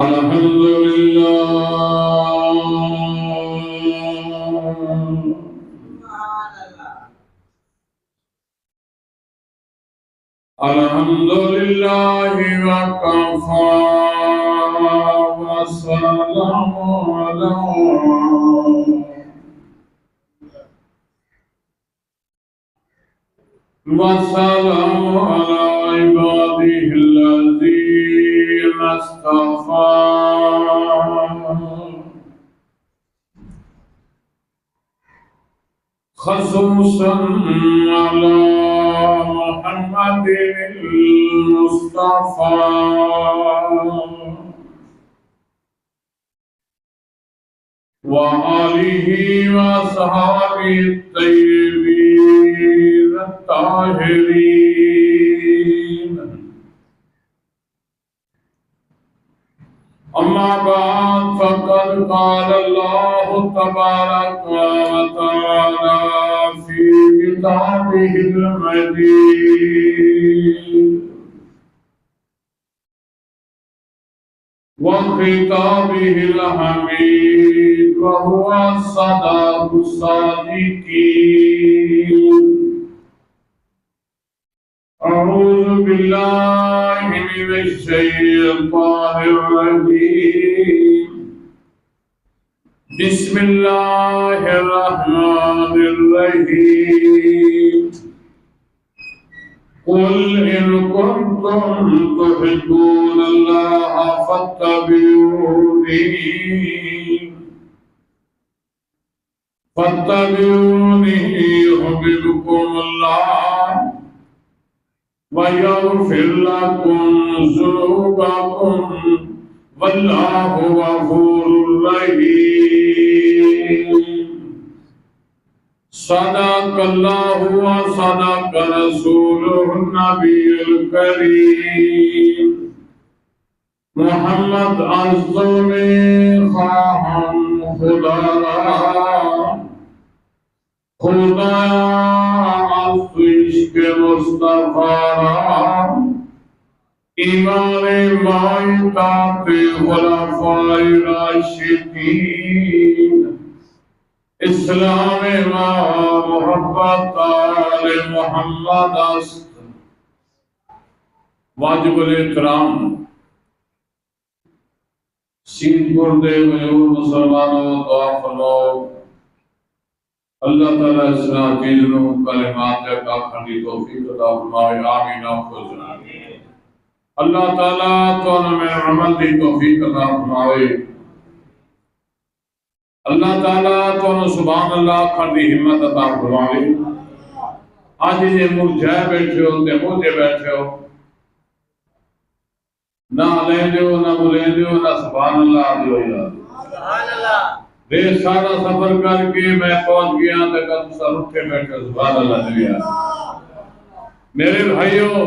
الحمد لله الحمد لله وكفى والسلام على عباده الذين اصطفى خصوصا على محمد المصطفى وآله وصحبه الطيبين الطاهرين أما بعد فقد قال الله تبارك وتعالى في كتابه المجيد وخطابه الحميد وهو الصدق الصادقين أعوذ بالله من الشيطان الرجيم بسم الله الرحمن الرحيم قل إن كنتم تحبون الله فاتبعوني يحببكم الله ويغفر لكم ذنوبكم والله غفور رحيم صدق الله وصدق رسوله النبي الكريم محمد عظم خواہم خدا عشق مصطفیٰ ایمان مائتات خلفاء راشدین اسلام ما محبت آل محمد است واجب الاحترام سین پردے غیور مسلمانوں دعا فرماؤ اللہ تعالیٰ اسنا چیزنوں کلمات کا کھنڈی توفیق عطا فرمائے آمین آخوز اللہ تعالیٰ تو میں عمل دی توفیق عطا فرمائے اللہ تعالیٰ تو سبحان اللہ کھنڈی ہمت عطا فرمائے آج یہ مرجھائے بیٹھے ہو تے موجے بیٹھے ہو نہ لے دیو نہ بلے دیو نہ سبحان اللہ دیو یاد سبحان اللہ دیر سارا سفر کر کے میں پہنچ گیا تک سر اٹھے بیٹھے سبحان اللہ دیو یاد میرے بھائیوں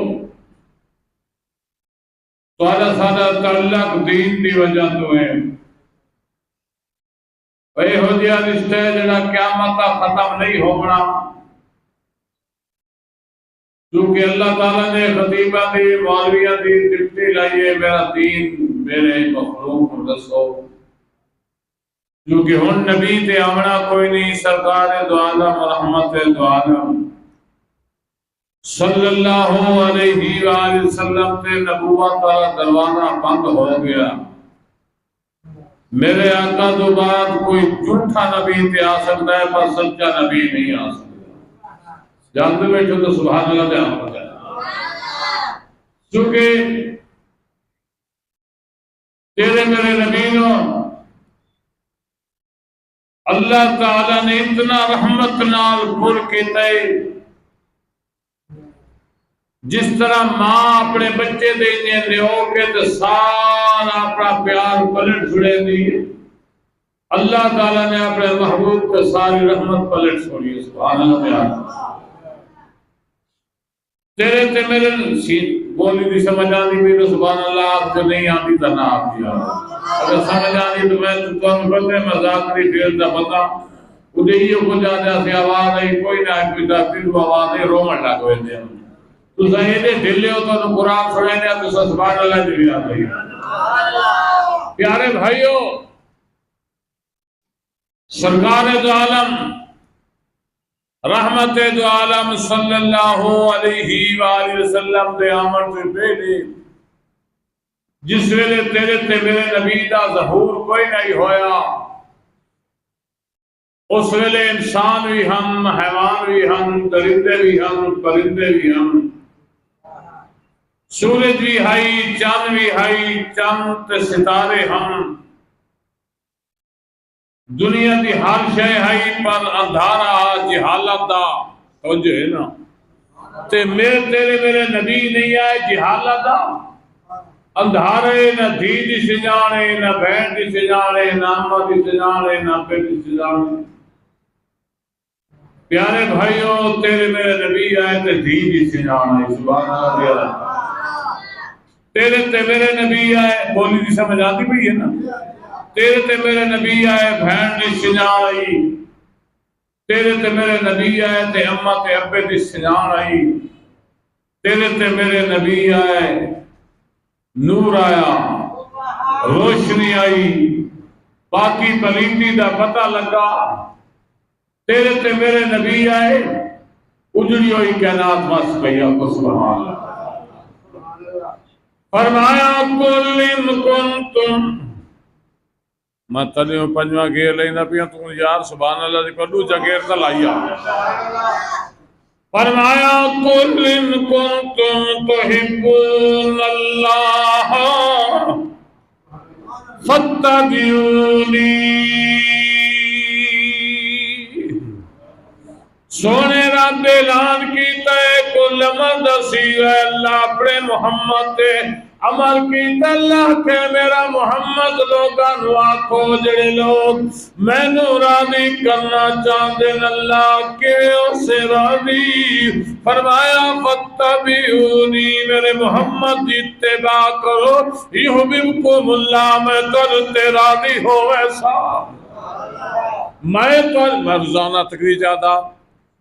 توڑا سارا تعلق دین دی وجہ تو ہے وہی ہو دیا رشتہ جڑا قیامت ختم نہیں ہونا کیونکہ اللہ تعالیٰ نے خطیبہ دی مولویہ دی دکھتی لائیے میرا دین میرے مخلوق دسو کیونکہ ہن نبی تے آمنا کوئی نہیں سرکار دو عالم رحمت دو عالم صلی اللہ علیہ وآلہ وسلم تے نبوت والا دروازہ بند ہو گیا میرے آقا تو بعد کوئی جھوٹا نبی تے آ سکتا ہے پر سچا نبی نہیں آ سکتا جانتے بیٹھو تو سبحان اللہ دے آپ بجائے چونکہ تیرے میرے نبیوں اللہ تعالیٰ نے اتنا رحمت نال پر کیتا ہے جس طرح ماں اپنے بچے دینے لیو کے تو سارا اپنا پیار پلٹ چھڑے دی اللہ تعالیٰ نے اپنے محبوب کے ساری رحمت پلٹ چھوڑی سبحان اللہ پیار تیرے تے میرے بولی دی سمجھ آنی بھی تو سبحان اللہ آپ کو نہیں آنی تو نہ آپ دیا اگر سمجھ آنی تو میں تو ہم بڑھتے مذاق نہیں پھیل دا پتا ادھے ہی کو جا جا سے آواز ہے کوئی نہ کوئی دا پھر وہ آواز ہے رومن لگ ہوئے دے تو تو ذہنے دلے ہو تو قرآن سنائے تو سبحان اللہ دی بھی آتا ہے۔ پیارے بھائیو، سرکار دو عالم رحمت دو عالم صلی اللہ علیہ وآلہ وسلم دے آمن سے پہلے جس ویلے تیرے تے میرے نبی دا ظہور کوئی نہیں ہویا، اس ویلے انسان بھی ہم، حیوان بھی ہم، درندے بھی ہم، پرندے بھی ہم، سورج بھی ہائی، چاند بھی ہائی، چاند تے ستارے ہم، دنیا دی ہر شے ہائی پر اندھارا جہالت دا توجہ ہے نا، تے میرے نبی نہیں آئے جہالت دا اندھارے، نہ دھی دی سجانے، نہ بہن دی سجانے، نہ اماں دی سجانے، نہ بیٹی دی سجانے۔ پیارے بھائیوں، تیرے میرے نبی آئے تے دھی دی سجانے، سبحان اللہ۔ تیرے تے میرے نبی آئے، بولی دی سمجھ آتی بھی ہے نا، تیرے تے میرے نبی آئے بہن دی سجان آئی، تیرے تے میرے نبی آئے تے اماں تے ابے دی سجان آئی، تیرے تے میرے نبی آئے نور آیا، روشنی آئی، باقی پلیتی دا پتہ لگا، تیرے تے میرے نبی آئے اجڑی ہوئی کائنات بس گیا کو سبحان اللہ۔ فرمایا کل ان کنتم، میں تلیوں پنجوہ گیر لینا پیا تو یار سبحان اللہ دی پڑھو جگیر تلائیا۔ فرمایا کل ان کنتم تحبون اللہ فاتبعونی، سونے رب اعلان کیتا ہے کل عمل دسی ہے اللہ اپنے محمد تے عمل کیتا اللہ کہ میرا محمد لوگاں نو آکھو جڑے لوگ میں نو راضی کرنا چاہتے ہیں اللہ کے اسے راضی فرمایا فاتبعونی، میرے محمد دی اتباع کرو یحببکم اللہ، میں کرتے راضی ہو ایسا۔ میں تو مرزانہ تقریر جادا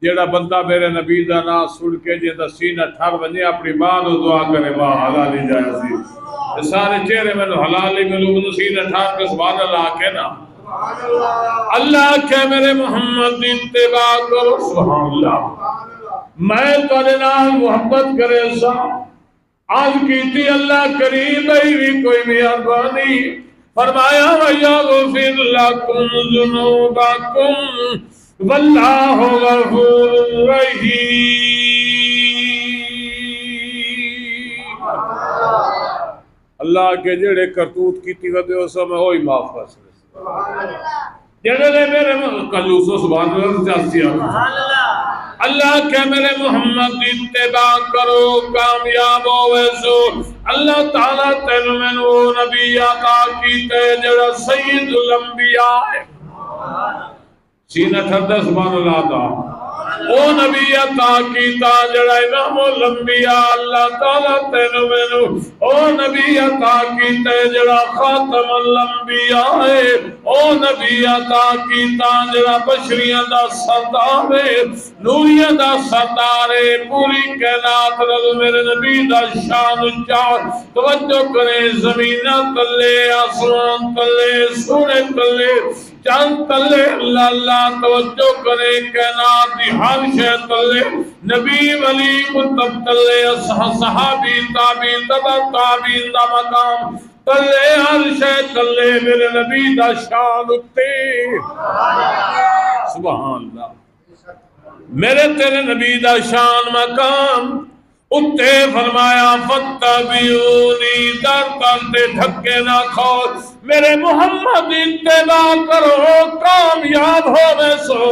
جیڑا بندہ میرے نبی دا نام سن کے جے دا سینہ ٹھر بنجے اپنی ماں نو دعا کرے ماں حلالی جائے سی، سارے چہرے میں حلالی ملو منو سینہ ٹھر کے سبحان اللہ آکے نا، اللہ کہ میرے محمد دی اتباع کرو سبحان اللہ، میں تو نال محبت کرے سا آج کیتی اللہ کریم بھی کوئی مہربانی فرمایا وَيَغْفِرْ لَكُمْ ذُنُوبَكُمْ واللہ غفور رحیم۔ اللہ کے جڑے کرتوت کیتی ودے ہو سو میں ہوئی معاف کر سکتے، جڑے میرے کنجوسو سبحان اللہ چاہتی ہیں اللہ کے میرے محمد دی اتباع کرو کامیاب ہوئے سو، اللہ تعالیٰ تینو میں وہ نبی عطا کیتے جڑا سید الانبیاء ہے، سینہ ٹھردہ سبحان اللہ دا او نبی عطا کیتا جڑا امام الانبیاء، اللہ تعالیٰ تینو مینو او نبی عطا کیتا جڑا خاتم الانبیاء ہے، او نبی عطا کیتا جڑا بشریاں دا سردار ہے، نوریاں دا سردار ہے، پوری کائنات رل میرے نبی دا شان اونچا، توجہ کریں زمینہ تلے آسمان تلے سونے تلے چاند تلے اللہ اللہ توجہ کرے کائنات دی ہر شے تلے نبی ولی کتب تلے صحابی تابعین تبع تابعین دا مقام تلے ہر شے تلے میرے نبی دا شان اتے سبحان اللہ، میرے تیرے نبی دا شان مقام اتے فرمایا فاتبعونی، در کرتے دھکے نہ کھاؤ میرے محمد اتباع کرو کامیاب ہو میں سو،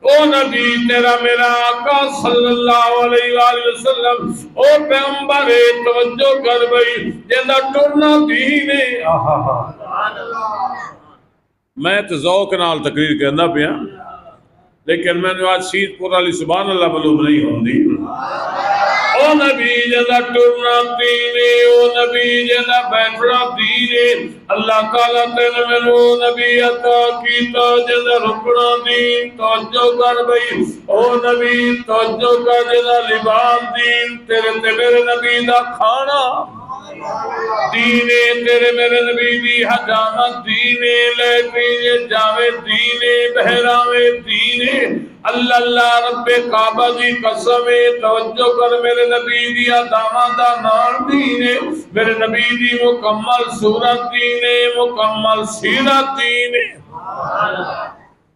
او نبی تیرا میرا آقا صلی اللہ علیہ وآلہ وسلم او پیغمبر توجہ کر بھئی جیندہ ٹرنا دینے میں تو ذوق نال تقریر کرنا پیا لیکن میں نے آج سید پور علی سبحان اللہ معلوم نہیں ہوں دی، او نبی جدا ٹرنا دین ہے، او نبی جدا بیٹھنا دین ہے، اللہ تعالیٰ تین میں او نبی عطا کیتا جدا رکنا دین، توجہ کر بھئی او نبی توجہ کر جدا لباس دین، تیرے تے میرے نبی دا کھانا دینے، تیرے میرے نبی دی حجامت دینے، لیٹرینے جاوے دینے، بہراوے دینے، اللہ اللہ رب کعبہ دی قسم توجہ کر میرے نبی دی دامادہ نار دینے، میرے نبی دی مکمل صورت دینے، مکمل سیرت دینے۔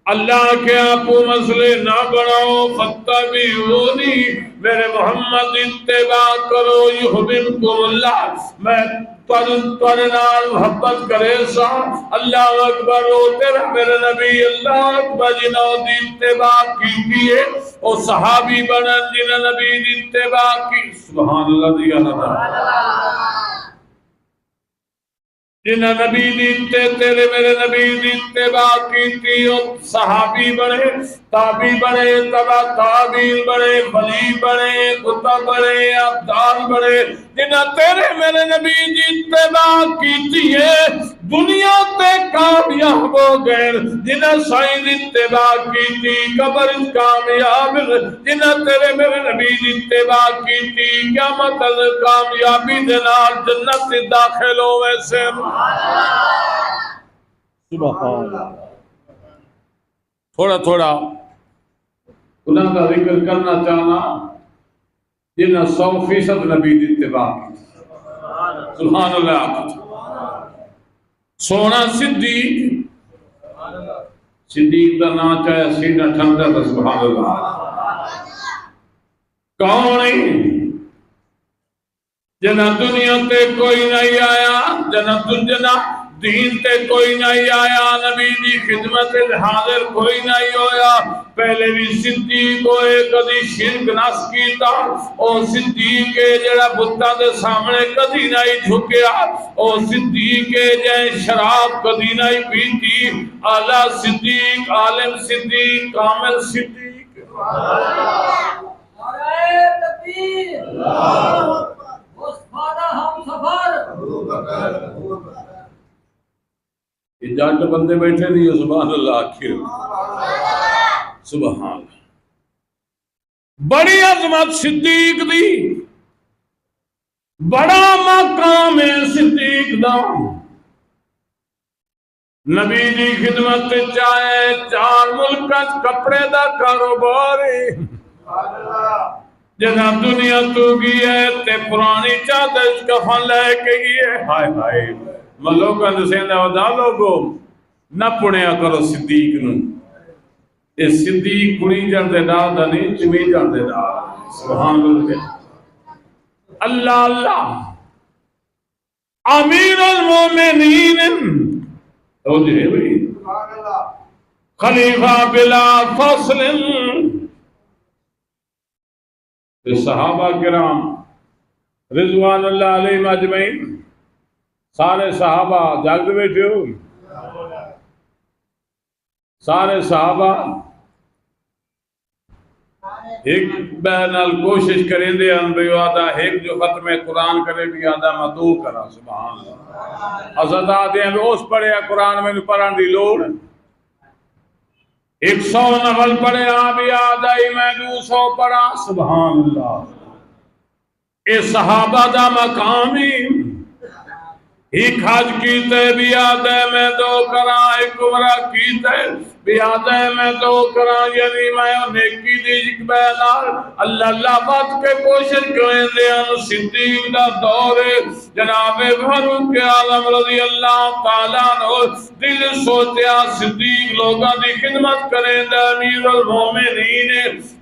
اللہ کے آپو مسئلے نہ بناؤ، فاتبعونی میرے محمد اتباع کرو، یحببکم اللہ میں نال محبت کرے سا، اللہ اکبر او تیرا میرے نبی اللہ اکبر جنہوں دی اتباع کی ہے او صحابی بنن جنہوں نبی دی اتباع کی، سبحان اللہ دی اللہ جنہ نبی دیتے تیرے میرے نبی دیتے باقی تھی صحابی بڑے تابی بڑے تبا تابیل بڑے ولی بڑے کتب بڑے عبدال بڑے جنہ تیرے میرے نبی دیتے باقی تھی دنیا تے کامیاب ہو گئے، جنہ سائن اتباع کی تھی قبر کامیاب، جنہ تیرے میرے نبی اتباع کی تھی قیامت کامیابی دنال جنت سے داخل ہو ویسے سبحان اللہ۔ تھوڑا تھوڑا انہوں کا ذکر کرنا چاہنا جنہ 100% نبی اتباع کی سبحان اللہ۔ سونا صدیق صدیق دا نا چاہے سینہ ٹھنڈا تھا سبحان اللہ۔ کون ہے جنہ دنیا تے کوئی نہیں آیا، جنہ دین تے کوئی نہیں آیا، نبی دی خدمت حاضر کوئی نہیں ہویا، پہلے بھی صدیق ہوئے کدی شرک نس کیتا، او صدیق جڑا بتاں دے سامنے کدی نہیں جھکیا، او صدیق جائے شراب کدی نہیں پیتی، اعلیٰ صدیق عالم صدیق کامل صدیق۔ نعرہ تکبیر، مصطفیٰ ہم سفر۔ یہ جانٹ بندے بیٹھے نہیں ہے سبحان اللہ آخر سبحان اللہ۔ بڑی عظمت صدیق دی، بڑا مقام صدیق دا، نبی دی خدمت چاہے 4 ملکت کپڑے دا کاروبار جنہ دنیا تو گئی ہے تے پرانی چادر کفن لے کے گئی ہے، ہائے ہائے ملوکاں دسیندہ ودا لوگو نہ پڑھیا کرو صدیق نو، یہ صدیق کڑی جاندے ڈال دا نہیں چمی جاندے ڈال سبحان اللہ۔ اللہ اللہ امیر المومنین تو جے بھئی خلیفہ بلا فصل، صحابہ کرام رضوان اللہ علیہ مجمعین سارے صحابہ جاگتے بیٹھے ہو، سارے صحابہ ایک بہنال کوشش کریں دے ان بھی آدھا ایک جو ختم قرآن کرے بھی آدھا مدعو کرا سبحان اللہ۔ حضرت آدھے ہیں اس پڑھے قرآن میں پڑھان دی لوڑ 100 نفل پڑھے بھی آدھا ہی میں 200 پڑھا سبحان اللہ۔ اے صحابہ دا مقامی ایک حج کیتے بھی آدھے میں 2 کرا، ایک عمرہ کیتے بھی آدھے میں 2 کرا، یعنی میں نیکی دیجک بیدار اللہ اللہ بات کے کوشش کریں دے ان صدیق دا دور جناب فاروق اعظم رضی اللہ تعالیٰ عنہ دل سوچیا صدیق لوگاں دی خدمت کریں دے، امیر المومنین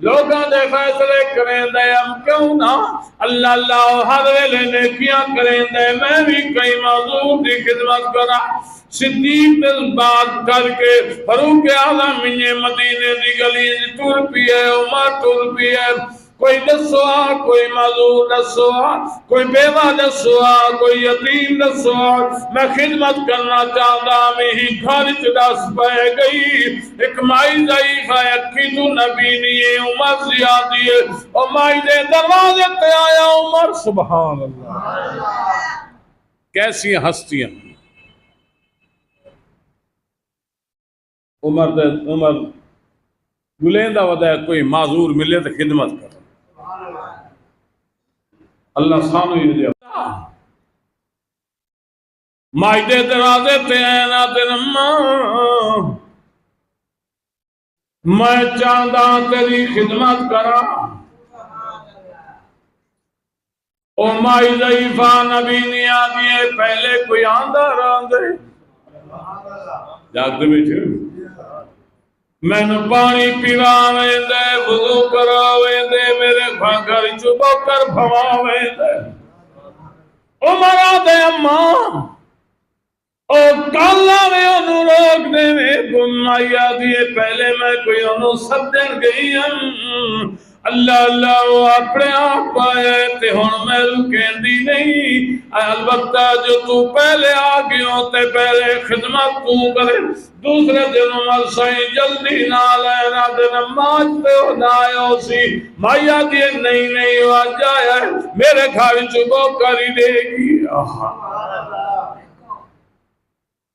لوگاں دے فیصلے کریں دے، ہم کیوں نہ اللہ اللہ ہر ویلے نیکیاں کریں دے، میں بھی کئی موضوع دی خدمت کرا۔ صدیق دل بات کر کے فاروق اعظم مدینے دی گلی ٹر پیے، عمر ٹر پیے، کوئی دسو کوئی معذور دسو کوئی بیوہ دسو کوئی یتیم دسو میں خدمت کرنا چاہتا میں ہی گھر چدس پہ گئی ایک مائی ضعیف ہے اکھی تو نبی نہیں ہے عمر زیادی ہے اور مائی دے دروازے پہ آیا عمر سبحان اللہ کیسی ہستیاں عمر گلیندہ ودا ہے کوئی معذور ملے تو خدمت کر اللہ سانو ہی دیا مائدے دروازے پہ ہیں نا تنما میں چاہتا تیری خدمت کرا او مائی ضعیفہ نبی نہیں آدھئے پہلے کوئی آندہ راندے جاگتے بیٹھے میں نے پانی پیواویں دے وضو کراویں دے میرے گھر چبو کر بھواویں دے عمر آدھے اماں اور کالا میں انہوں روک دے میں گمائی آدھئے پہلے میں کوئی انہوں سبدن گئی ہم اللہ اللہ وہ اپنے آپ آئے تے ہون میں رکیں دی نہیں البتہ جو تو پہلے آگیوں تے پہلے خدمت تو کرے دوسرے دن عمر سائیں جلدی نہ لائے نہ دن ماج پہ ہو نائے ہو سی مائیا دیئے نہیں وہ جائے میرے گھر چکو کری دے گی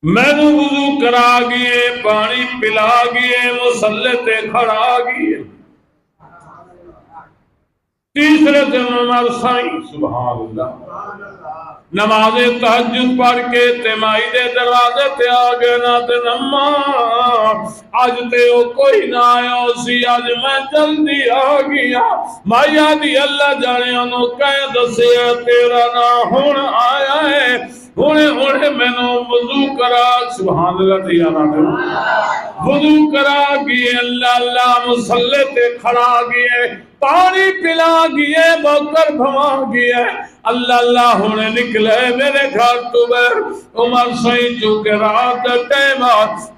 میں نے وضو کرا گئے پانی پلا گئے مسلح کھڑا گئے تیسرے دن عمر سائیں سبحان اللہ نماز تہجد پڑھ کے تیمائی دے دروازے تے آگے نہ تے نما آج تے او کوئی نہ آیا سی آج میں جلدی آگیا مایا دی اللہ جانے انہوں کہہ دسے تیرا نہ ہون آیا ہے ہونے میں نو وضو کرا سبحان اللہ تیارا دے وضو کرا گئے اللہ مسلح تے کھڑا گئے پانی پلا گئے بوکر بھما گئے اللہ ہونے نکلے میرے گھر تو بیر عمر سائیں چونکہ رات ٹیمہ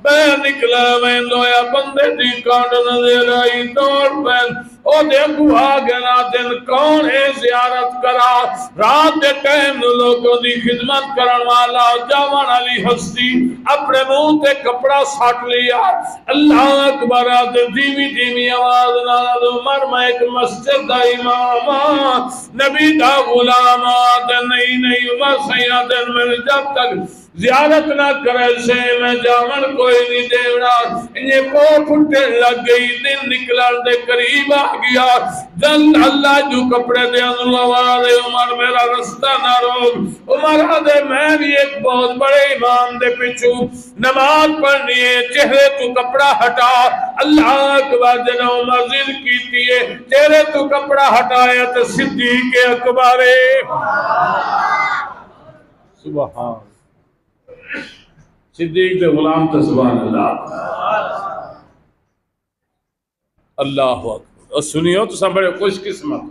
بیر نکلے میں دویا بندے دی کانڈ نظر آئی دوڑ بین او دیکھو آگے نا دن کون ہے زیارت کرا رات ٹیم لوگوں دی خدمت کرن والا جاوان علی ہستی اپنے منہ تے کپڑا ساٹ لیا اللہ اکبر دیوی آواز ناد عمر میں ایک مسجد دا امام نبی دا غلام نہیں عمر سیاں دن میں جب تک زیارت نہ کرے سے میں جاون کوئی نہیں دیوڑا انہیں کو پھٹے لگ گئی دن نکلن دے قریب آ گیا جلد اللہ جو کپڑے دے اللہ آدھے عمر میرا رستہ نہ روک عمر آدھے میں بھی ایک بہت بڑے امام دے پچھو نماز پڑھنی ہے چہرے تو کپڑا ہٹا اللہ اکبر جنہ عمر ذل کیتی ہے چہرے تو کپڑا ہٹایا تو صدیق اکبر سبحان صدیق دے غلام تے سبحان اللہ اللہ اکبر اور سنیو تو سب بڑے خوش قسمت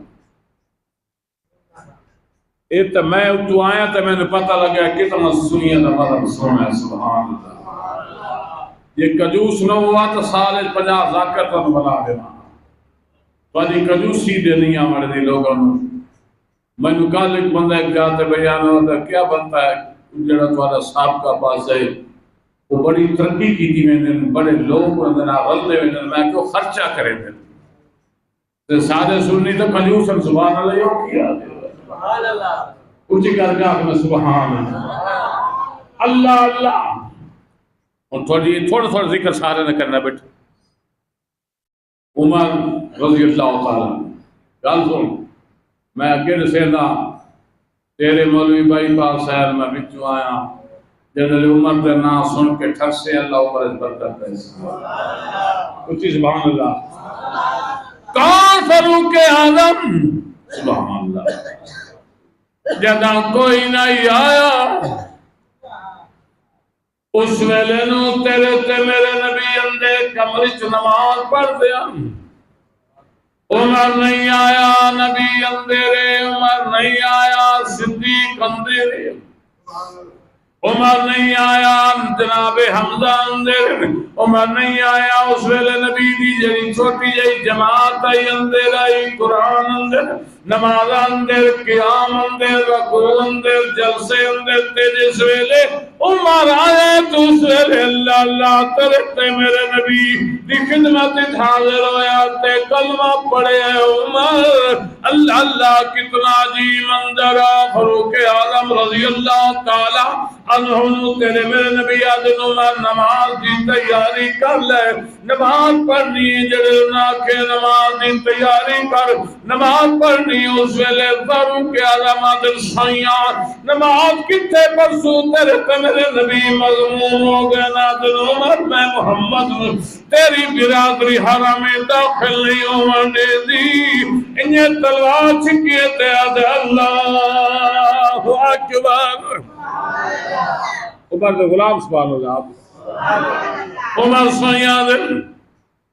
اے تو میں تو آیا تو میں نے پتہ لگا کتنا سنیے دا مطلب سونا ہے سبحان اللہ یہ کجوس نہ ہوا تو سال 50 ذاکر تو بنا دینا تو آجی کجوسی دے نہیں ہمارے دی لوگوں میں نے کہا ایک بندہ ایک جاتے بیان ہوتا کیا بنتا ہے جڑا تمہارا صاحب کا پاس ہے وہ بڑی ترقی کی تھی میں نے بڑے لوگ رل دے میں کیوں خرچہ کرے تھے سارے سننی تو کنجوسن سبحان اللہ یوں کیا سبحان اللہ اچھی کر گا میں سبحان اللہ اللہ اور تھوڑا ذکر سارے نے کرنا بیٹھا عمر رضی اللہ تعالیٰ گال سن میں اگے سیدھا تیرے مولوی بھائی پاس ہے میں بچو آیا جنرل عمر دے نا سن کے ٹھر سے اللہ اوپر اس برکت ہے کچھ سبحان اللہ کون فاروق اعظم سبحان اللہ جدا کوئی نہیں آیا اس ویلے نو تیرے تے میرے نبی اندے کمرچ نماز پڑھ دیا عمر نہیں آیا نبی اندھیرے عمر نہیں آیا صدیق اندھیرے عمر نہیں آیا جناب حمزہ اندر عمر نہیں آیا اس ویلے نبی دی جڑی چھوٹی جئی جماعت آئی اندر آئی قرآن اندر نماز اندر قیام اندر رکوع اندر جلسے اندر تے جس ویلے عمر آیا تو اس ویلے اللہ اللہ ترتے میرے نبی دی خدمت حاضر ہویا تے کلمہ پڑھے عمر اللہ اللہ کتنا جی منظر فاروق اعظم رضی اللہ تعالی عنہ تیرے میرے نبی آدن عمر نماز دی تیاری کر لے نماز پڑھنی جڑے نہ کہ نماز دی تیاری کر نماز پڑھنی اس ویلے فاروق اعظم آدن سائیاں نماز کتے پرسو تیرے تے میرے نبی مضمون ہو گئے نادن عمر میں محمد تیری برادری حرم داخل نہیں ہونے دی انہیں تلوار چھکیے تے آدھے اللہ اکبر عمر دے غلام سبحان اللہ عمر سائیاں دے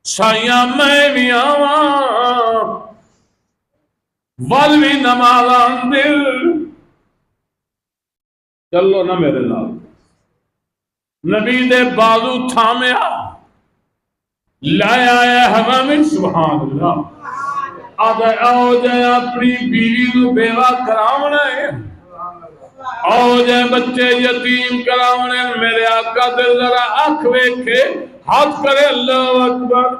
سائیاں میں بھی آواں والوی نمازان دل چلو نہ میرے نال نبی دے بازو تھامیا لایا ہے حرم سبحان اللہ آدھے آؤ جائے اپنی بیوی کو بیوہ کراؤنا ہے آؤ جائے بچے یتیم کراؤنے میرے آقا دل ذرا آنکھ ویکھے ہاتھ کرے اللہ اکبر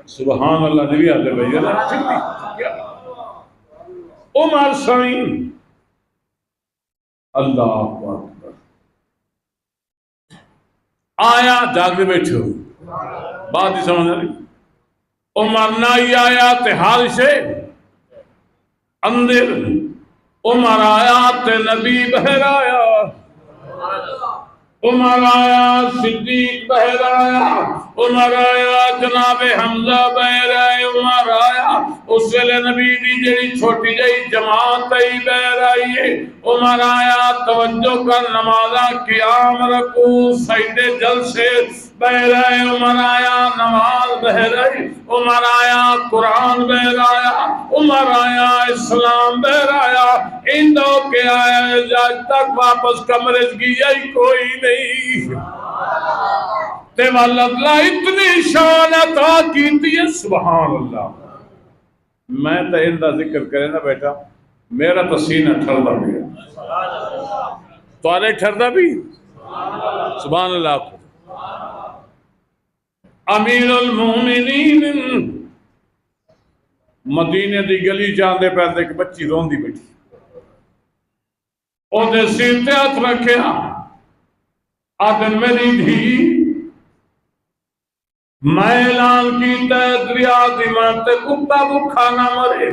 سبحان اللہ نبی آدھے بھائی اللہ عمر سائن اللہ اکبر آیا جاگ بیٹھو بات ہی سمجھ رہی عمر نائی آیا تے حادثے اندر عمر آیا تے نبی بہر آیا عمر آیا صدیق بہر آیا عمر آیا جناب حمزہ بہر آئے عمر آیا اس ویلے نبی دی جڑی چھوٹی جئی جماعت آئی بہر آئیے عمر آیا توجہ کر نمازہ قیام رکوع سجدے جلسے بہر آئے عمر آیا نماز بہر آئی عمر آیا قرآن بہر آیا عمر آیا اسلام بہر آیا ان دو کے آیا جاج تک واپس کمرے کی یہی کوئی نہیں تے واللہ اتنی شان عطا کیتی ہے سبحان اللہ میں تو ان دا ذکر کرے نا بیٹا میرا تو سینہ ٹھردا بھی تو آلے ٹھردا بھی سبحان اللہ امیر المومنین مدینے دی گلی جاندے پہندے کہ بچی رون دی بیٹھی او دے سیر تے ہاتھ رکھے آدن میری دھی میں اعلان کیتا ہے دریا دی مانتے کتا بکھا نہ مرے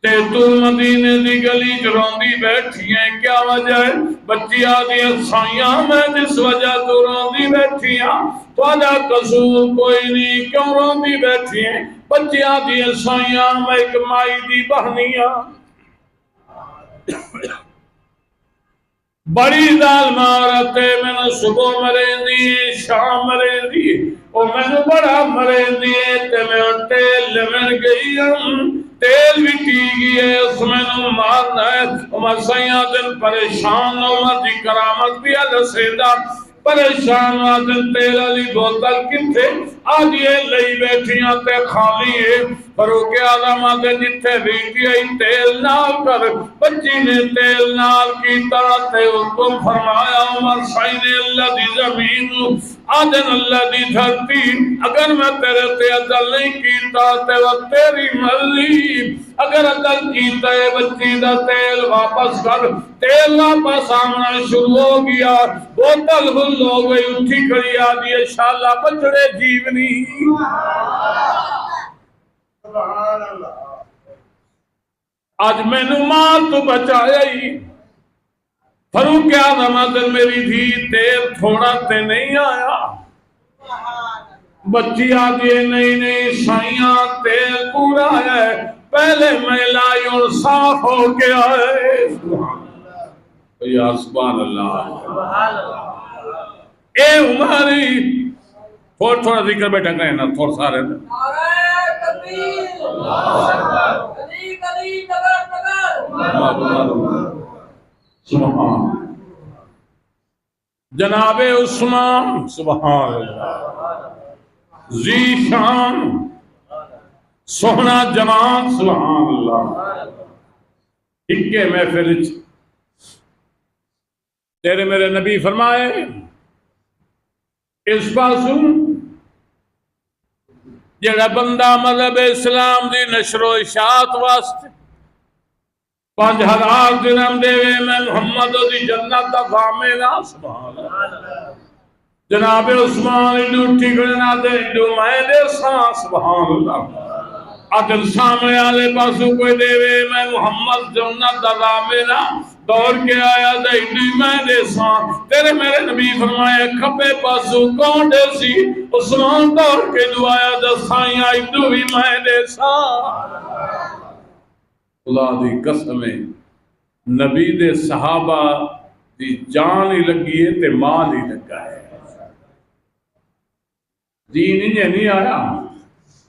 تے تو مدینے دی گلی روندی بیٹھی ہیں کیا وجہ ہے بچی آدھی سائیاں میں جس وجہ تو روندی بیٹھی ہیں تو آجا قصور کوئی نہیں کیوں روندی بیٹھی ہیں بچی آدھی سائیاں میں ایک مائی دی بہنیاں بڑی دال مارتے میں نے صبح مرے دی شام مرے دی اور میں نے بڑا مرے دی تے میں تیل لمن گئی ہوں تیل بھی کی گئی ہے اس میں نے مارنا ہے عمر سیاں دن پریشان عمر دی کرامت بھی اللہ سیدہ پریشان آدن تیل علی بوتل کتے آج یہ لئی بیٹھیاں تے خالی ہے فاروق اعظم آدھے جتھے بیٹی آئی تیل نال کر بچی نے تیل نال کی طرح تے حکم فرمایا عمر سائن اللہ دی زمین آدن اللہ دی دھرتی اگر میں تیرے تے عدل نہیں کیتا تے وہ تیری مرضی اگر عدل کیتا ہے بچی دا تیل واپس کر تیل واپس آمنا شروع ہو گیا بوتل ہل ہو گئی اٹھی کھڑی آدھی ہے شاءاللہ بچڑے جیونی آج میں نے ماں تو بچایا ہی فاروق اعظم آدھر میری دھی تیل تھوڑا تے نہیں آیا بچی آدھی ہے نہیں سائیاں تیل پورا ہے پہلے میں لائی اور صاف ہو گیا ہے یا سبحان اللہ اے عمری تھوڑا ذکر بیٹھا گئے نا تھوڑا سارے جناب عثمان سبحان اللہ ذیشان سونا جوان سبحان اللہ اکے محفل تیرے میرے نبی فرمائے اس پاسوں جڑا بندہ مذہب اسلام دی نشر و اشاعت واسطے 5000 درہم دے میں محمد دی جنت دا ضامن سبحان اللہ جناب عثمان ڈوٹی گڑنا دے جو میں دے سبحان اللہ عدل سامنے آلے پاسو کوئی دے میں محمد جنت دا ضامن دور کے آیا دے میں دے تیرے میرے نبی فرمایا کھپے پاسو کون دے سی عثمان دور کے دعایا دسائیں آئی دو بھی میں دے اللہ دی قسم نبی دے صحابہ دی جان ہی لگی ہے تے مال ہی لگا ہے دین انہیں نہیں آیا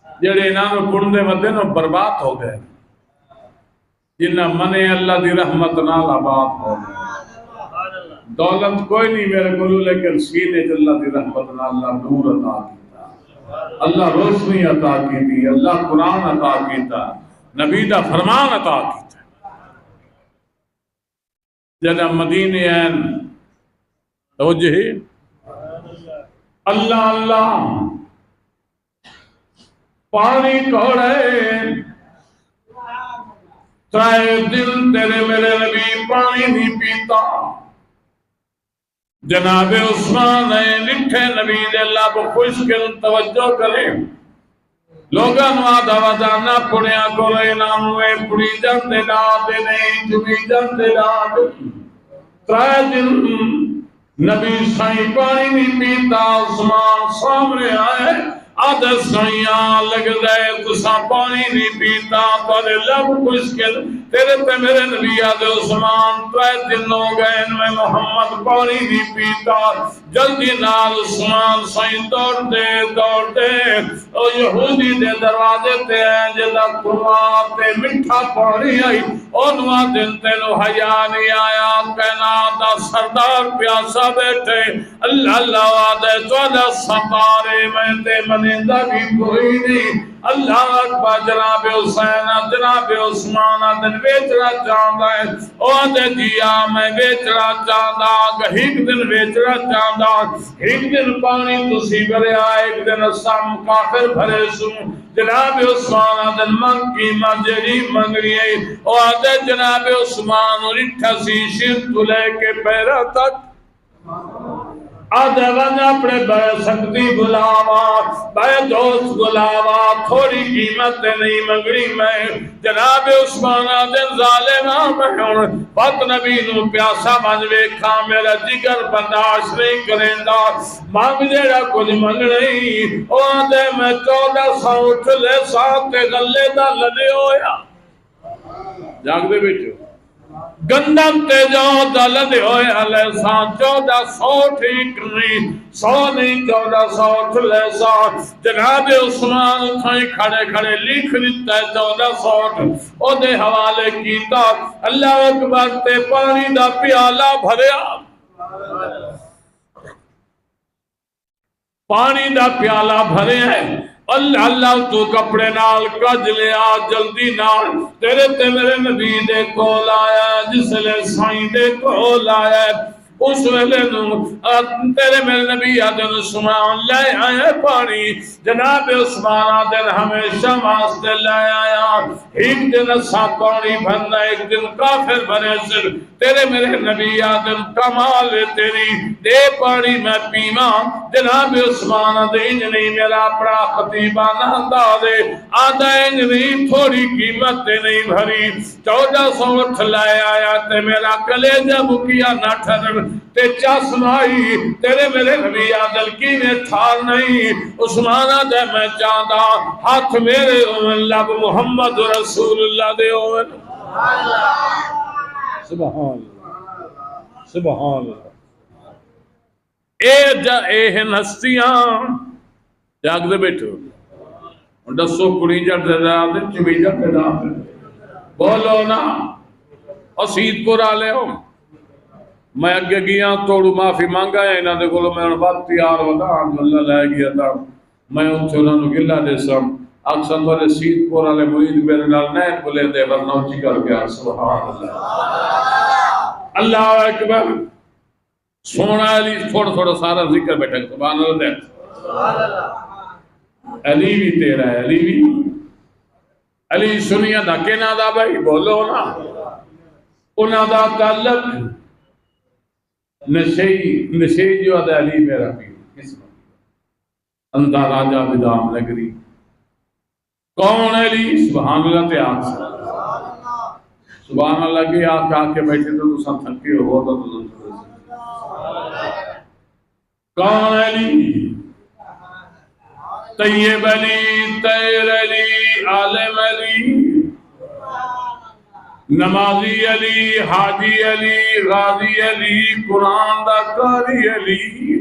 جڑے انہوں پڑھنے مدے نو برباد ہو گئے جنہ منے اللہ دی رحمت نال آباد ہو گئے دولت کوئی نہیں میرے گلو لیکن سینے چ اللہ دی رحمت نال اللہ نور عطا کیتا اللہ روشنی عطا کی اللہ قرآن عطا کیتا نبی دا فرمان عطا کیتا جنہ مدینے این توجہ اللہ اللہ پانی کوڑے ترائے دن تیرے میرے نبی پانی نہیں پیتا جناب عثمان لکھے نبی دے اللہ کو خوش کر توجہ کرے لوگاں وعدہ وعدہ پڑیا کولے ناموے پڑی جاندے دے نہیں چکی جاندے ترائے دن نبی سائیں پانی نہیں پیتا عثمان سامنے آئے آدھر سائیاں لگ رہے تسا پانی نہیں پیتا تارے لب خوش کر تیرے پہ میرے نبی آدھر عثمان ترائے دن ہو گئے میں محمد پانی نہیں پیتا جلدی نال عثمان سائیں دوڑ دے او یہودی دے دروازے تے ہیں جدا قرآن تے مٹھا پانی آئی انواں دن تے نو حیا نہیں آیا کہنا دا سردار پیاسا بیٹھے اللہ اللہ وعدے توڑا سردارے میں تے منیندہ بھی کوئی نہیں اللہ اکبر جناب حسین جناب عثمان دن ویچنا چاہتا ہے او دے دیا میں ویچنا چاہتا ایک دن ویچنا چاہتا ایک دن پانی تسی بھرے آئے ایک دن سام کافر بھرے سن جناب عثمان دن منگی مجری منگری او دے جناب عثمان رٹھا سی شرط لے کے پیرا تک آدھے ونجا اپنے بے سکتی گلاوا بے دوست گلاوا تھوڑی قیمت نہیں منگڑی میں جناب عثمان دن ظالمہ میں بات نبی نو پیاسا منجوے کھا میرا جگر برداشت نہیں کریں گا مانگ جیڑا کچھ منگ نہیں او آدھے میں 1400 اٹھ لے ساتھ غلے دا لڑے ہویا جاگ دے بیٹھو گندم تے جاؤ دلد ہوئے علیہ سان 1400 ٹھیک نہیں 100 نہیں 1400 لے سان جناب عثمان تھائیں کھڑے کھڑے لکھ دیتا ہے 1400 او دے حوالے کیتا اللہ اکبر تے پانی دا پیالہ بھریا پانی دا پیالہ بھرے ہیں اللہ اللہ تو کپڑے نال کج لیا جلدی نال تیرے تے میرے نبی دے کول آیا جس لے سائیں دے کول آیا اس ویلے نو تیرے میرے نبی آدن عثمان لے آئے پانی جناب عثمان آدن ہمیشہ واسطے لے آیا ایک دن سا پانی بھرنا ایک دن کافر بھرے سر تیرے میرے نبی آدن کمال تیری دے پانی میں پیما جناب عثمان آدن انجنی میرا اپنا خطیبانہ دا دے آدھا انجنی تھوڑی قیمت نہیں بھری 1400 اٹھ لے آیا تے میرا کلیجہ بکیا نہ ٹھر تے چاسمائی تیرے میرے نبی عادل کی نے تھار نہیں عثمانہ دے میں چاندہ ہاتھ میرے لب محمد رسول اللہ دے اوین سبحان اللہ سبحان اللہ اے ہستیاں جاگ دے بیٹھو دسو کڑی جڑ دے دے چوی جڑ دے دے بولو نا اسید پورا لے ہوں میں اگے گیا توڑو معافی مانگا ہے انہاں دے کولوں میں بات تیار ودا اللہ لے گیا تھا میں اتھے انہاں نوں گلا دے سم اکثر والے سیت پور والے مرید میرے نال نہیں بولے دے ورنہ اونچی کر کے سبحان اللہ اللہ اکبر سونا علی تھوڑا تھوڑا سارا ذکر بیٹھا سبحان اللہ دے سبحان اللہ علی بھی تیرا ہے علی بھی علی سنیا دا کے نا دا بھائی بولو نا انہاں دا تعلق نشی جو ہے علی میرا پیر کس میں اندھا راجہ بدام نگری کون علی سبحان اللہ تے آنکھ سبحان اللہ کی آنکھ آ کے بیٹھے تو سب تھکی ہو تو کون علی طیب علی طیر علی عالم علی نمازی علی حاجی علی غازی علی قرآن دا قاری علی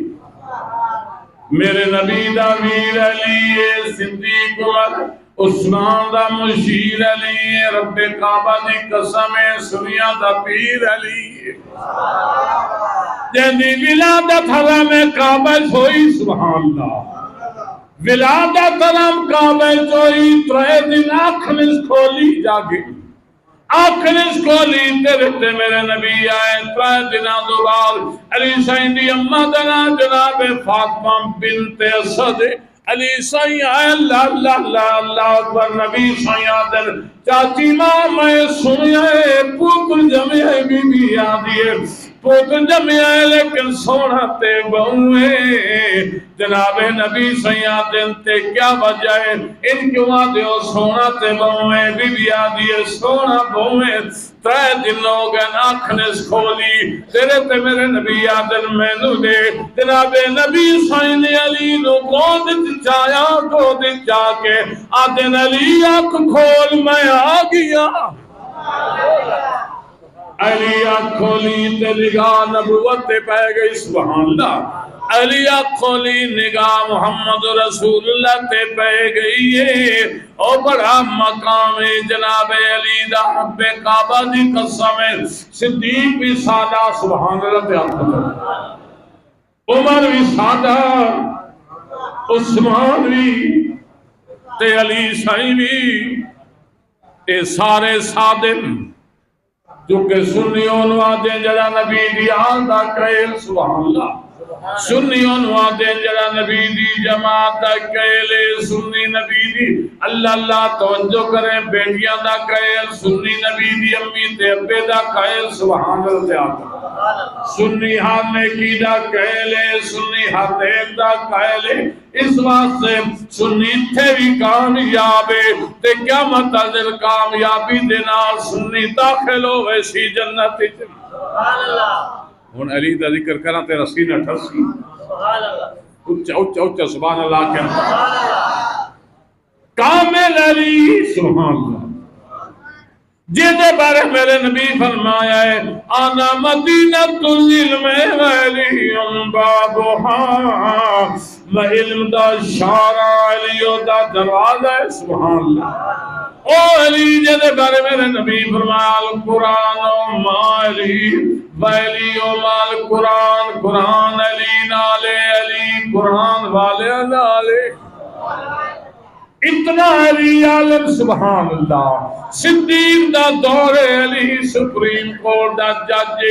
میرے نبی دا ویر علی صدیق عمر عثمان دا مشیر علی رب کعبہ دی قسم سنیا دا پیر علی جہاں ولادت حرم کعبہ ہوئی سبحان اللہ ولادت حرم کعبہ ہوئی ترے دن آنکھ کھولی جاگے آخرش کھولی تیرے تے میرے نبی آئے ترے دنوں دو بعد علی سائن دی اماں دنا جناب فاطمہ بنت اسد علی سائن آئے اللہ اللہ اللہ اللہ اکبر نبی سائن آدن چاچی ماں میں سنیا ہے پوتر جمعہ بی بی آدھی ہے پوتر جمعہ ہے لیکن سونا تے بہوئے جناب نبی سائن آدن تے کیا وجہ ہے ان کیوں آدھے ہو سونا تے بہوئے بی بی آدھی ہے سونا بہوئے ترے دن ہو گئے آنکھنس کھولی تیرے تے میرے نبی آدن میں نو دے جناب نبی سائن علی نو گود چایا گود چا کے آدن علی آنکھ کھول میں آ گیا علی آنکھ کھولی تے نگاہ نبوت تے پہ گئی سبحان اللہ علی آنکھ کھولی نگاہ محمد رسول اللہ تے پہ گئی ہے او بڑا مقام جناب علی دا رب کعبہ دی قسم صدیق بھی سادہ سبحان اللہ تے آنکھ عمر بھی سادہ عثمان بھی تے علی سائی بھی اے سارے صادم جو کہ سنیوں نوادے جڑا نبی دی آل دا قیل سبحان اللہ سنیوں نوادے جڑا نبی دی جماعت دا قیل سنی نبی دی اللہ اللہ توجہ کریں بیٹیاں دا قیل سنی نبی دی امی تے ابے دا قیل سبحان اللہ سنی ہر نیکی دا قیل سنی ہر نیک دا قیل اس واسطے سنی تھے بھی کامیابے تے کیا متعدل کامیابی دینا سنی داخل ہو ویسی جنت ہون علی دا ذکر کرنا تیرا سینہ ٹھسی اچھا اچھا اچھا سبحان اللہ کہنا کامل علی سبحان اللہ جیدے بارے میرے نبی فرمایا ہے آنا مدینۃ العلم وعلی بابہا میں علم دا شارع علیو دا دروازہ ہے سبحان اللہ او علی جیدے بارے میرے نبی فرمایا القرآن و مالی وعلی و مال قرآن قرآن علی نالے علی قرآن والے نالے اتنا علی عالم سبحان اللہ صدیق دا دور علی سپریم کورٹ دا جج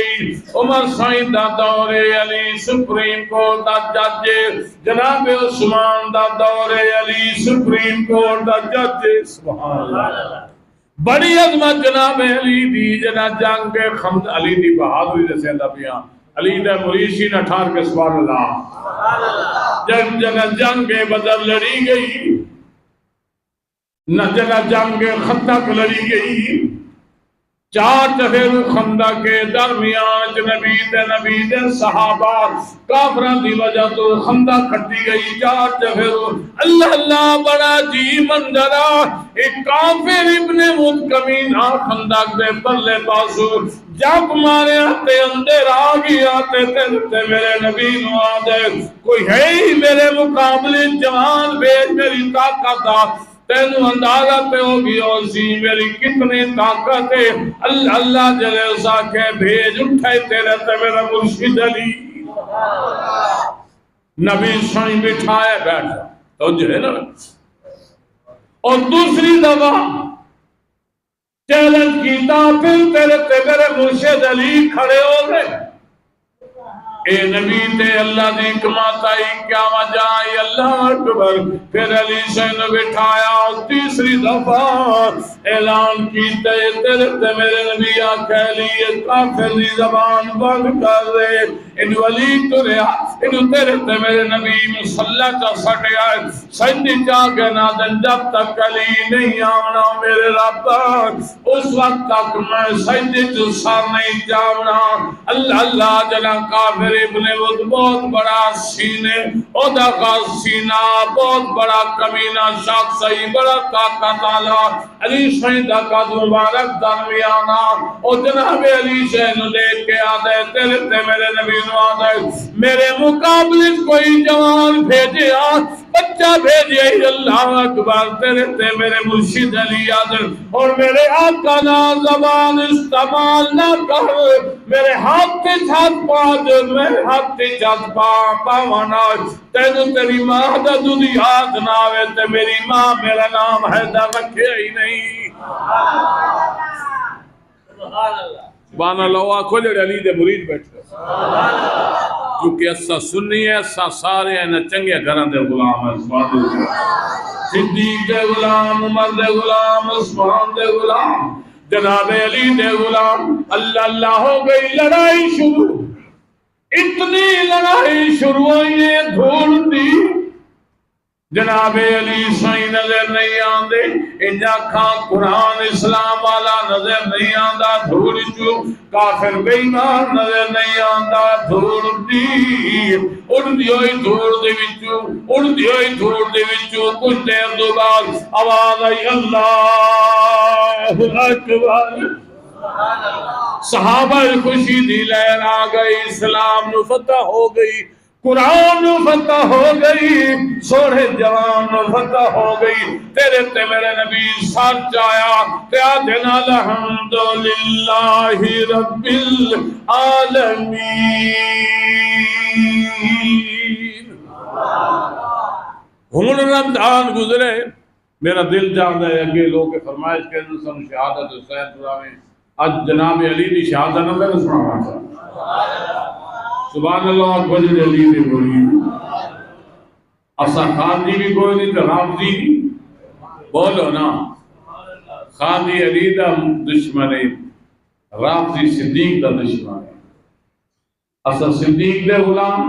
عمر سائن دا دور علی سپریم کورٹ دا جج جناب عثمان دا دور علی سپریم کورٹ دا جج سبحان اللہ بڑی عظمت جناب علی دی جنا جنگ خمد علی دی بہادری دے اللہ بیان علی دا مریشی نہ ٹھار کے سبحان اللہ جنا جنگ بدر لڑی گئی نہ جگہ جنگ خندق لڑی گئی چار دفعہ خندق کے درمیان نبی دے صحابہ کافران دی وجہ تو خندق کھٹی گئی چار دفعہ اللہ اللہ بڑا جی منظرہ ایک کافر ابن متکمین خندق دے پلے پاسو جب مارے آتے اندر آگی آتے تے میرے نبی نوادے کوئی ہے ہی میرے مقابلے جوان بیج میری طاقت تینوں اندازہ تے ہوگی اور سی میری کتنی طاقت ہے. اللہ جلے اسا کے بھیج اٹھائے تیرے تے میرا مرشد علی. نبی سائیں بٹھائے بیٹھا تو جو ہے نا. اور دوسری دفعہ چیلنج کیتا پھر تیرے تے میرے مرشد علی کھڑے ہو گئے. اے نبی تے اللہ دی حکمت آئی کیا وجہ آئی اللہ اکبر. پھر علی شہن بٹھایا اور تیسری دفعہ اعلان کیتے تیرے تے میرے نبی آکھے لیے کافر دی زبان بند کر دے. انہوں علی تو رہا انہوں تیرے تے میرے نبی مسلح کا سٹے آئے سجدی جاگے نادن جب تک علی نہیں آمنا میرے رب اس وقت تک میں سجدی جو سر نہیں جاؤنا. اللہ جنا کافر ابن ود بہت بڑا سینے اودا کا سینہ بہت بڑا کمینہ شخص ہی بڑا طاقت والا. علی شہیدہ کا مبارک درمیانہ اور جناب علی شہن دیکھ کے آدھے تیرے تے میرے نبی میرے مقابلے کوئی جوان بھیجے بچہ بھیجے. اللہ اکبر تیرے تے میرے مرشد علی آدم اور میرے آقا نا زبان استعمال نہ کر. میرے ہاتھ تے چھت پا جو میرے ہاتھ تے چھت پاوانا تینو تیری ماں دا دودھی یاد نہ آوے تے میری ماں میرا نام حیدر رکھے ہی نہیں. سبحان اللہ. آنکھو جڑے علی دے مرید بیٹھے کیونکہ اسا سنی ہے اسا سارے ہیں چنگے گھران دے غلام ہیں. سبحان اللہ. صدیق دے غلام عمر دے غلام عثمان دے غلام جناب علی دے غلام. اللہ ہو گئی لڑائی شروع. اتنی لڑائی شروع ہوئی ہے دھول دی جناب علی سائیں نظر نہیں آندے. انجا کھاں قرآن اسلام والا نظر نہیں آندا دھول چو. کافر بے ایمان نظر نہیں آندا دھول دی. اڑدی ہوئی دھول دے وچوں اڑدی ہوئی دھول دے وچوں کچھ دیر دو بعد آواز آئی اللہ اکبر. صحابہ خوشی دی لہر آ گئی. اسلام نو فتح ہو گئی. قرآن فتح ہو گئی. سوڑے جوان فتح ہو گئی. تیرے تے میرے نبی ساتھ جایا تے آدھنا الحمدللہ رب العالمین. ہون رمضان گزرے میرا دل جان ہے اگے لوگ فرمائش کے سن شہادت حسین پراویں آج جناب علی دی شہادت نہ میں سنا. سبحان اللہ. بجر علی دے بولی اسا خان جی بھی کوئی نہیں تو رافضی بولو نا. خان جی علی دا دشمن ہے رافضی صدیق دا دشمن ہے. اسا صدیق دے غلام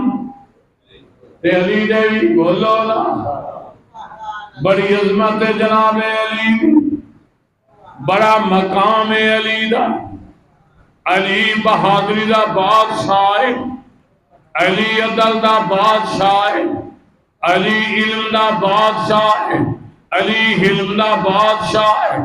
تے علی دے بھی بولو نا. بڑی عظمت ہے جناب علی بڑا مقام ہے علی دا. علی بہادری دا بادشاہ ہے. علی عدل دا بادشاہ ہے. علی علم دا بادشاہ ہے. علی حلم دا بادشاہ ہے.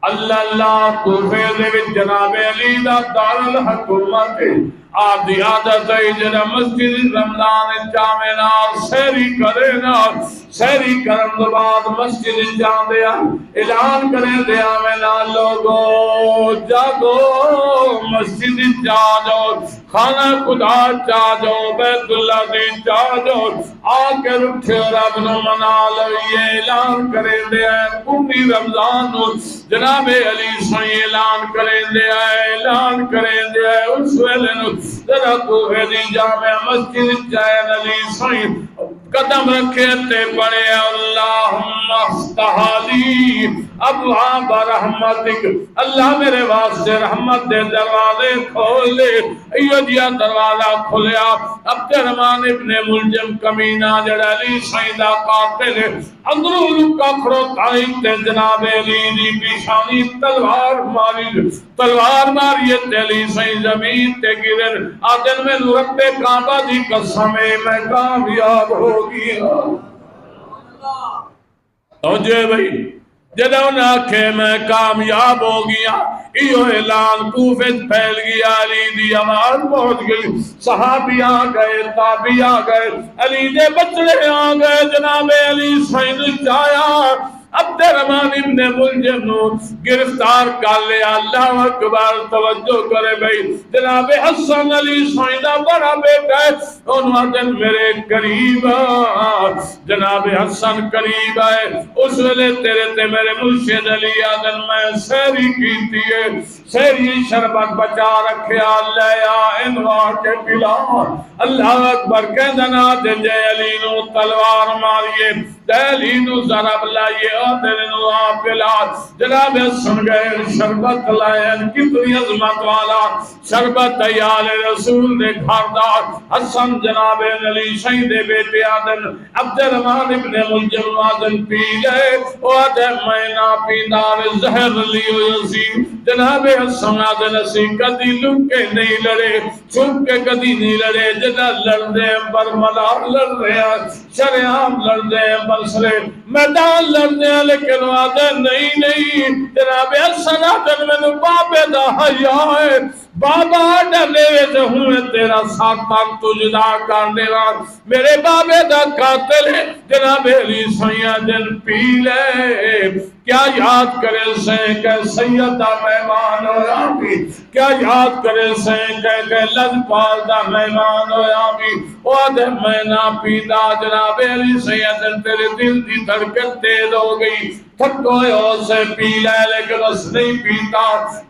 اللہ کوفے دے وچ جناب علی دا دارالحکومت ہے. آپ دی عادت ہے جنہ مسجد رمضان جامع نال سہری کرے نا. سہری کرن دے بعد مسجد جان دیا اعلان کرے دیا میں نا لوگو جاگو مسجد جا جاؤ خانہ خدا جا جاؤ بیت اللہ دی جا جاؤ آ کے اٹھے رب نو منا لو. یہ اعلان کرے دیا پوری رمضان نو جناب علی سائیں اعلان کرے دیا اعلان کرے دیا. اس ویلے نو ذرا کوفے دی جامع مسجد جائے علی سائیں قدم رکھے تے پڑے اللہم افتح لی ابواب رحمتک. اللہ میرے واسطے رحمت دے دروازے کھول دے. ایو جیا دروازہ کھلیا. عبد الرحمن ابن ملجم کمینہ جڑا علی سائیں دا قاتل ہے اندروں لکا کھڑوتائی تے جناب علی دی پیشانی تلوار ماری تے علی سائیں زمین تے گرن آدن میں رب کعبہ دی قسم میں کامیاب ہو گیا. توجہ بھئی جدوں نہ کہ میں کامیاب ہو گیا ایو اعلان کوفے پھیل گیا. علی دی آواز پہنچ گئی. صحابی آ گئے تابعی آ گئے علی دے بچڑے آ گئے. جناب علی سائیں جایا عبد الرحمن ابن ملجم نو گرفتار کر لیا. اللہ اکبر. توجہ کرے بھائی. جناب حسن علی سائنہ بڑا بیٹا ہے. انہوں نے میرے قریب جناب حسن قریب ہے. اس ویلے تیرے تے میرے مرشد علی آدن میں سیری کیتی ہے. سیری شربت بچا رکھیا لیا انواع کے پلا. اللہ اکبر کہہ دنا دے علی نو تلوار ماریے علی نو ضرب لائیے اور تیرے نو آپ پلا. جناب سن گئے شربت لائے. کتنی عظمت والا شربت تیال رسول دے گھر دار. حسن جناب علی شہید بیٹے آدن عبد الرحمن ابن ملجم آدن پی گئے. وہ آدھے میں نہ پیندار زہر لیو یزید. جناب حسن آدن اسی کدی لکے نہیں لڑے چھپ کے کدی نہیں لڑے. جنا لڑ دے برملا لڑ رہے ہیں شریعام لڑ دے بسرے میدان لڑ دے. لیکن آدھے نہیں جناب حسن آدن میں نو بابے دا حیاء ہے. بابا ڈلے جو ہوں تیرا ساتھ تجھدا کرنے والا میرے بابے دا قاتل ہے. جناب علی سیدن پی لے. کیا یاد کرے سے کہ سیدہ مہمان ہویا بھی. کیا یاد کرے سے کہ لجپال دا مہمان ہویا بھی. وہ آدھے میں نہ پیدا. جناب علی سیدن تیرے دل دی دھڑکن تیز ہو گئی. تھکوئے ہو سے پی لے لیکن اس نہیں پیتا.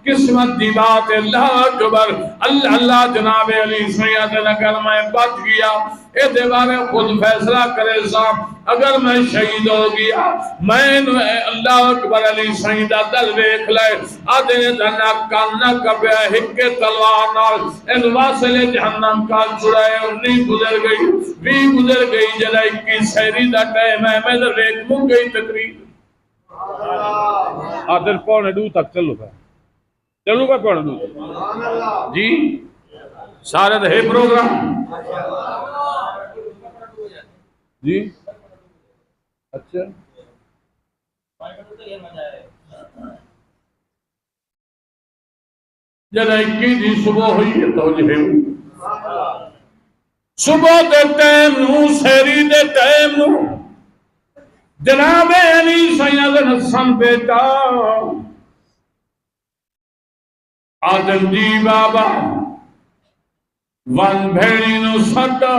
قسمت دی بات. اللہ اکبر. اللہ جناب علی سیدن اگر میں بچ گیا اے دے بارے خود فیصلہ کرے سا. اگر میں شہید ہو گیا میں اللہ اکبر علی سیدہ دل ویکھ لے. آدھے نے دھنا کاننا کبیا ہکے تلوار نال ان واسلے جہنم کا چھڑائے. انہی گزر گئی بھی گزر گئی. جنائی کی سہری دا ٹائم ہے. میں در ایک مو گئی تقریب آدھر پونے دو تک چلو گا پونے دو تک جی سارے دہے پروگرام جی. اچھا جنہ اکی دی صبح ہوئی ہے توجہ صبح دے ٹائم نو سہری دے ٹائم نو جناب علی سیدنا حسن بیٹا آدم جی بابا ون بھیڑی نو ساڈا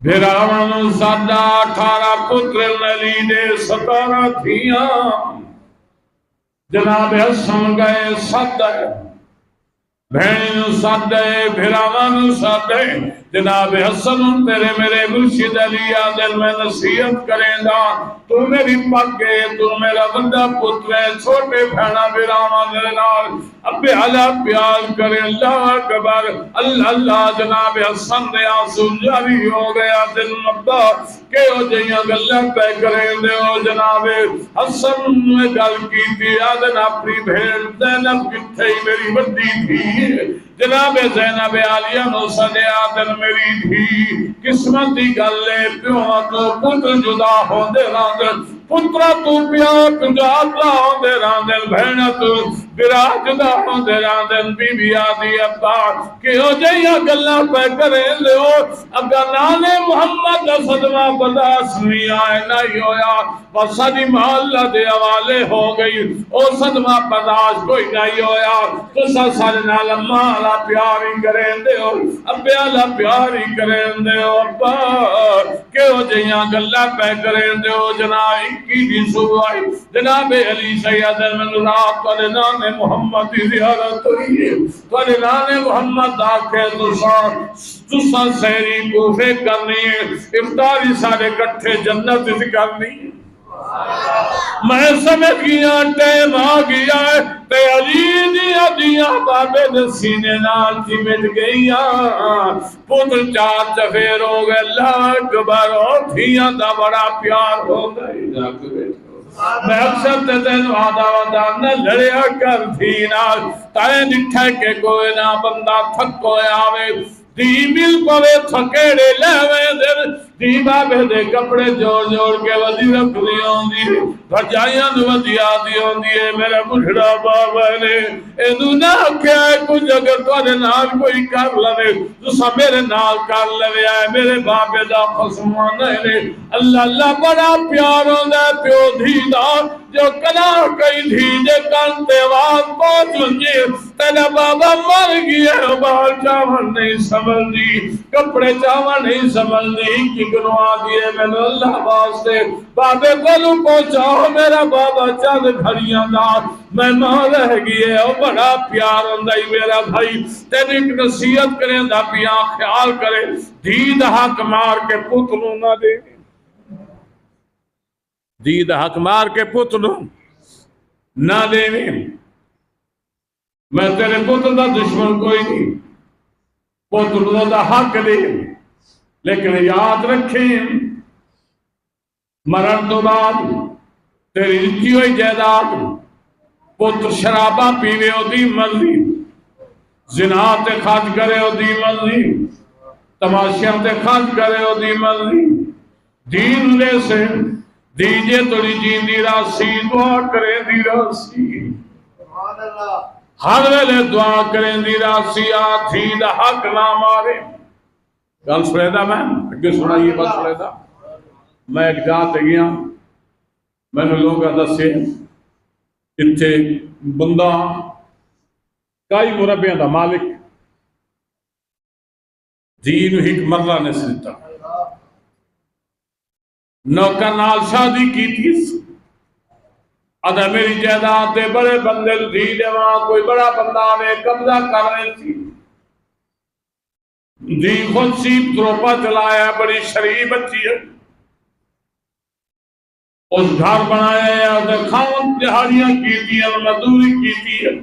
بھراواں نو ساڈا 18 پتر علی دے 17 تھیاں. جناب حسن گئے ساڈا بھیڑی نو ساڈے بھراواں نو ساڈے. جناب حسن تیرے میرے مرشد علی آدن میں نصیحت کریں گا. تو میری پاکے تو میرا بندہ پتر ہے. چھوٹے بھیڑا بھراواں دے نال ابے علا پیار کرے. اللہ اکبر. اللہ جناب حسن دے آنسو جاری ہو گیا. دل ابا کہ او جیاں گلاں پہ کریں دے. او جناب حسن نے گل کیتی آدن اپنی بھیڑ زینب کتھے میری بڑی تھی. جناب زینب عالیہ نو سدے آدن میری دھی. قسمت دی گل ہے پیو تو پتر جدا ہوندے راندن پترا تو پیاک جاتا ہوندے راندن بھیڑا تو برا جدا ہوندے راندن. بی بی آدھی ابا کہ ہو جائیا گلہ پہ کریں لے ہو. اگر نانے محمد صدمہ برداشت نہیں آئے نہیں ہویا بس دی محلہ دے حوالے ہو گئی. او صدمہ برداشت کوئی نہیں ہویا تو سارے نال مالا پیاری کریں دے ہو. ابے اللہ پیاری کریں دے ہو. ابا کہ ہو جائیا گلہ پہ کریں دے ہو. جناب کی دی صبح جناب علی سیدن من رات والے نانے محمد دی زیارت ہوئی ہے. والے نانے محمد آکے تسا سہری کوفے کرنی ہے. افطاری سارے کٹھے جنت سے کرنی ہے. میں سمجھ گیا ٹائم آ گیا ہے تے علی دیا دیا بابے دے سینے نال چمٹ گئیا. پتر 4 چفیر ہو گئے. اللہ اکبر. اور دھیاں دا بڑا پیار ہو گئی. میں اکثر تے تینو آدھا نہ لڑیا کر تھی نال تائیں دکھے کہ کوئی نہ بندہ تھکو آوے دی مل پوے تھکیڑے لیوے دے دی بابے دے کپڑے جوڑ جوڑ کے وزی رکھ دی ہوندی بھجائیاں وزیا دی ہوندی ہے میرا بڑھڑا بابا نے اینو نہ کیا ہے کچھ اگر تواڈے نال کوئی کر لے تسا میرے نال کر لے آئے میرے بابے دا خصمان ہے اللہ اللہ بڑا پیار ہوندا ہے پیو دھی دا جو کلا کئی دھی دے کان تے آواز پہنچ ونجے تیرا بابا مر گیا بال چاون نہیں سمجھ کپڑے چاون نہیں سمجھ کی گنوا دیے میں نے اللہ واسطے بابے کو پہنچاؤ میرا بابا چند گھڑیاں دا میں ماں رہ گئے او بڑا پیار ہوندا ہی میرا بھائی تین ایک نصیحت کریں دا پیا خیال کرے دید حق مار کے پت نو نہ دے دید حق مار کے پت نو نہ دے میں تیرے پتر دا دشمن کوئی نہیں پتر دا حق دے لیکن یاد رکھیں مرن تو بعد تیری لکھی ہوئی جائیداد پتر شرابہ پیوے ہو دی مرضی زنا تے خرچ کرے ہو دی مرضی تماشیاں تے خرچ کرے ہو دی مرضی دین لے سے دیجے توڑی جیندی راسی دعا کرے دی راسی ہر ویلے دعا کریں دی راسی آتھی دا حق نہ مارے گل سنے دا میں اگے سنا یہ بات سنے دا میں ایک جاتے گیا میں نے لوگا دسے اتھے بندہ کئی مربیاں دا مالک دین ہی مرلہ نے سنتا نوکر نال شادی کی تیس ادا میری جائیداد دے بڑے بندے دی دے وہاں کوئی بڑا بندہ نے قبضہ کر رہی تھی دی خود سیب تروپا چلایا بڑی شریف بچی ہے اس گھر بنایا ہے اور کھاؤں تہاریاں کی تھی اور مزدوری کی تھی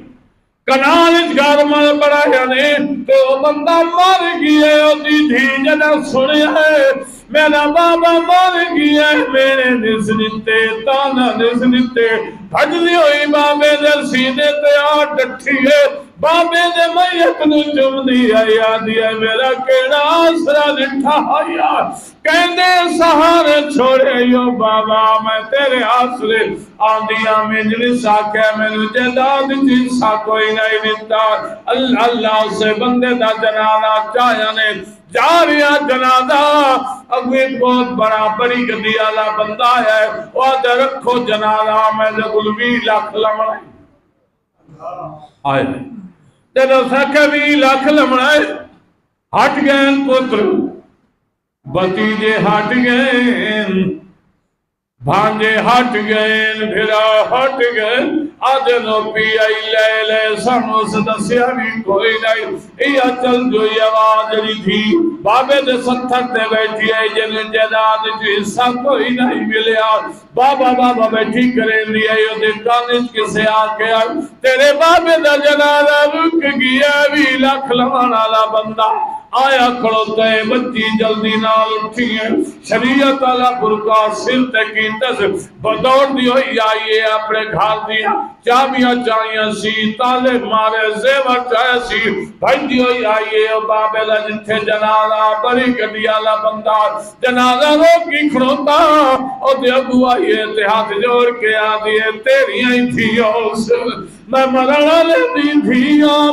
کنال اس گھر میں بڑھایا نے تو بندہ مر گیا ہے اور دی دھی جنہ سنے ہے میرا بابا مر گیا ہے میرے نسنتے تانا نسنتے بھجلی ہوئی بابے دے سینے تے آٹھ ڈٹھی ہے بابے دے میت نو چم دیا یادیا میرا کیڑا آسرا لٹھا آیا کہنے سہارے چھوڑے یو بابا میں تیرے آسرے آندیا میں جنسا کہ میں نے جداد جنسا کوئی نہیں دیتا اللہ اللہ سے بندے دا جنانا چاہیا نے جاریا جنازہ اگوی بہت بڑا بڑی گدی آلہ بندہ ہے وعدہ رکھو جنازہ میں نے 20 لاکھ لمڑائے آئے جنہوں سکے 20 لاکھ لمڑائے ہٹ گئے پتر بتیجے ہٹ گئے بھانجے ہٹ گئے بھرا ہٹ گئے آدھے نو پی آئی لے لے سانو سدسیا بھی کوئی نہیں یا چل جو یہ آواز لی تھی بابے دے ستھر دے بیٹھی آئی جنہیں جیداد جو حصہ کوئی نہیں ملیا بابا بابا بیٹھی کریں لیا یہ دے کانش کسے آکے آئی تیرے بابے دا جنازہ رک گیا 20 لاکھ لمانا لا بندہ آیا کھڑوتا ہے بچی جلدی نال اٹھی ہے شریعت اللہ برکا سر تکیتا سے بدوڑ دی ہوئی آئیے اپنے گھار دیا چابیاں چاہیاں سی تالے مارے زیور چاہے سی بھائی دی ہوئی آئیے بابے لجتھے جنازہ بڑی گدیالا بندہ جنازہ روکی کھڑوتا اور دے ابو آئیے تے ہاتھ جوڑ کے آدھیے تیری آئی تھی میں مرنا لے دی تھی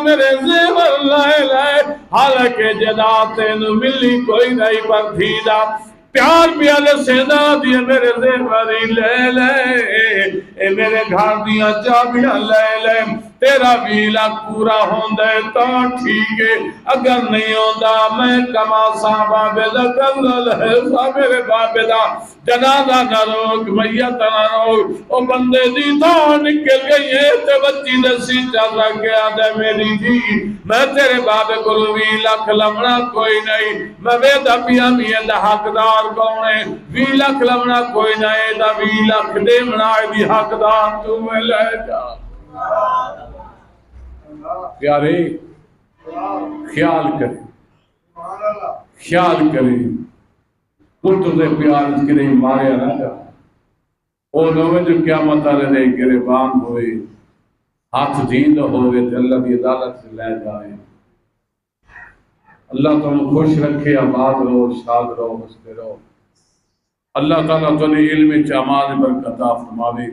میرے زیور لائے لائے حالکہ جداتے نو ملی کوئی نہیں پر دھیدہ پیار پیالے سیدہ دیے میرے زیوری لے لے اے میرے گھر دیا چابیاں لے لے تیرا 20 لاکھ پورا ہوندے تو ٹھیک ہے اگر نہیں ہوندا میں کما صاحبہ بے دا کنزل ہے سا میرے بابے دا جنازہ نہ روک میت نہ روک او بندے دی تو نکل گئی ہے تے بچی نسی چل رہا گیا دے میری جی میں تیرے بابے کو 20 لاکھ لمنا کوئی نہیں میں بے دا پیا میے دا حقدار کونے 20 لاکھ لمنا کوئی نہیں دا 20 لاکھ دے منائے دی حقدار تو میں لے جا پیارے خیال کریں پتر دے پیار کریں مارے نہ جا او نوے جو قیامت آلے دے گریبان ہوئے ہاتھ دیند ہوئے تے اللہ دی عدالت سے لے جائیں اللہ تعالیٰ خوش رکھے، آباد رہو، شاد رہو، ہنستے رہو۔ اللہ تعالیٰ تمہیں علم چ اعمال برکت عطا فرماوے۔